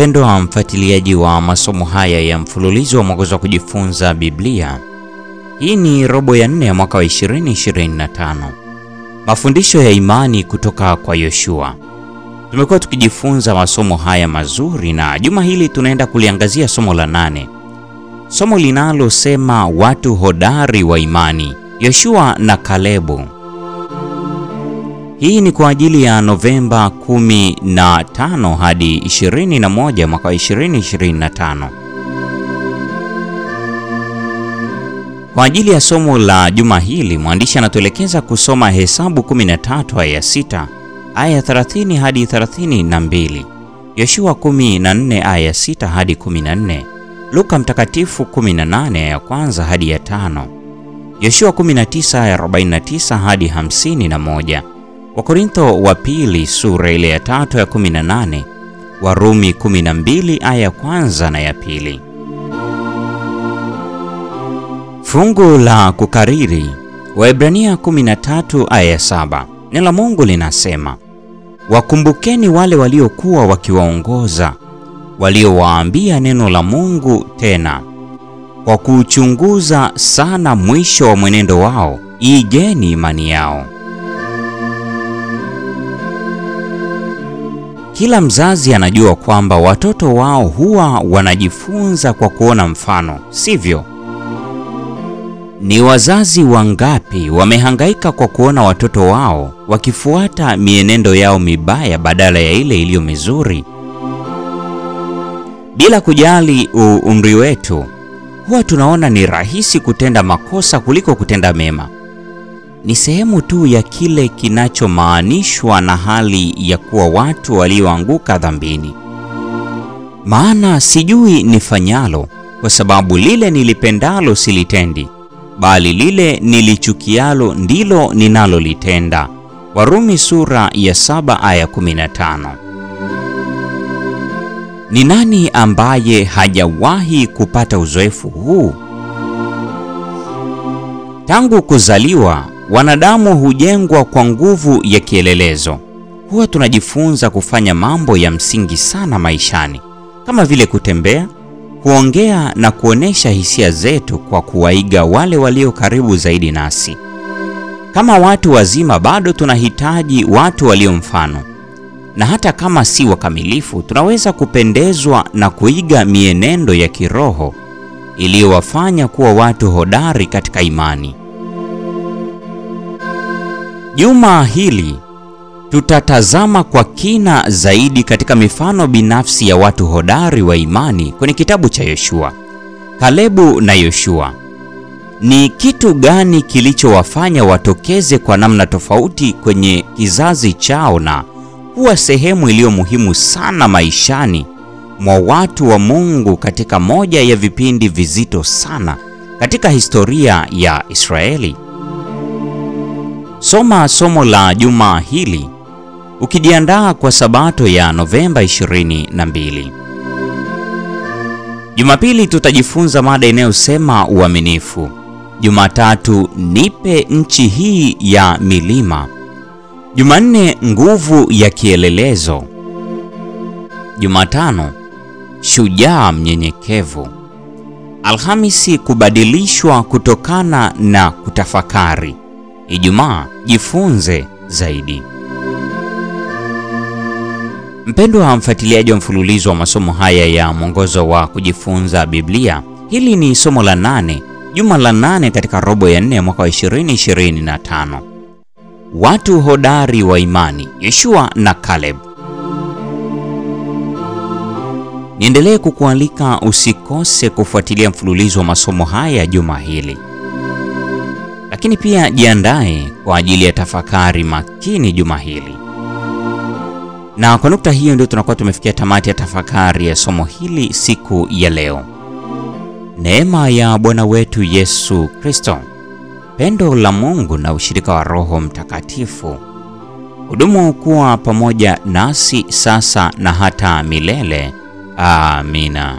Mpendwa mfuatiliaji wa masomo haya ya mfululizo wa mwongozo wa kujifunza Biblia. Hii ni robo ya 4 ya mwaka wa 2025. Mafundisho ya imani kutoka kwa Yoshua. Tumekuwa tukijifunza masomo haya mazuri na juma hili tunaenda kuliangazia somo la 8. Somo linalosema watu hodari wa imani, Yoshua na Kalebu. Hii ni kwa ajili ya Novemba 15 hadi 21 mwaka wa 2025. Kwa ajili ya somo la juma hili, mwandishi anatuelekeza kusoma Hesabu 13 aya 6, aya 30 hadi 32, Yoshua 14 aya 6 hadi 14, Luka Mtakatifu 18 aya 1 hadi ya 5, Yoshua 19 aya 49 hadi 51, Wakorintho wa pili sura ile ya 3 ya 18, Warumi 12 aya ya 1 na ya 2. Fungu la kukariri, Waebrania 13 aya ya 7. Neno la Mungu linasema, wakumbukeni wale waliokuwa wakiwaongoza, waliowaambia neno la Mungu tena, kwa kuchunguza sana mwisho wa mwenendo wao, igeni imani yao. Kila mzazi anajua kwamba watoto wao huwa wanajifunza kwa kuona mfano, sivyo? Ni wazazi wangapi wamehangaika kwa kuona watoto wao wakifuata mienendo yao mibaya badala ya ile iliyo mizuri? Bila kujali umri wetu, huwa tunaona ni rahisi kutenda makosa kuliko kutenda mema. Ni sehemu tu ya kile kinachomaanishwa na hali ya kuwa watu walioanguka dhambini. Maana sijui nifanyalo, kwa sababu lile nilipendalo silitendi, bali lile nilichukialo ndilo ninalolitenda. Warumi sura ya 7 aya 15. Ni nani ambaye hajawahi kupata uzoefu huu? Tangu kuzaliwa, wanadamu hujengwa kwa nguvu ya kielelezo. Huwa tunajifunza kufanya mambo ya msingi sana maishani, kama vile kutembea, kuongea na kuonesha hisia zetu kwa kuwaiga wale walio karibu zaidi nasi. Kama watu wazima bado tunahitaji watu walio mfano. Na hata kama si wakamilifu, tunaweza kupendezwa na kuiga mienendo ya kiroho iliyowafanya kuwa watu hodari katika imani. Juma hili tutatazama kwa kina zaidi katika mifano binafsi ya watu hodari wa imani kwenye kitabu cha Yoshua. Kalebu na Yoshua. Ni kitu gani kilichowafanya watokeze kwa namna tofauti kwenye kizazi chao na kuwa sehemu iliyo muhimu sana maishani mwa watu wa Mungu katika moja ya vipindi vizito sana katika historia ya Israeli? Soma somo la juma hili ukijiandaa kwa sabato ya Novemba 22. Jumapili tutajifunza mada inayosema uaminifu. Jumatatu, nipe nchi hii ya milima. Jumanne, nguvu ya kielelezo. Jumatano, shujaa mnyenyekevu. Alhamisi, kubadilishwa kutokana na kutafakari. Ijumaa, jifunze zaidi. Mpendwa mfuatiliaji wa mfululizo wa masomo haya ya mwongozo wa kujifunza Biblia, hili ni somo la 8, juma la 8 katika robo ya 4 ya mwaka wa 2025. Watu hodari wa imani, Yoshua na Caleb. Niendelee kukualika usikose kufuatilia mfululizo wa masomo haya juma hili. Lakini pia jiandae kwa ajili ya tafakari makini juma hili. Na kwa nukta hiyo ndio tunakuwa tumefikia tamati ya tafakari ya somo hili siku ya leo. Neema ya Bwana wetu Yesu Kristo, pendo la Mungu na ushirika wa Roho Mtakatifu hudumu kuwa pamoja nasi sasa na hata milele. Amina.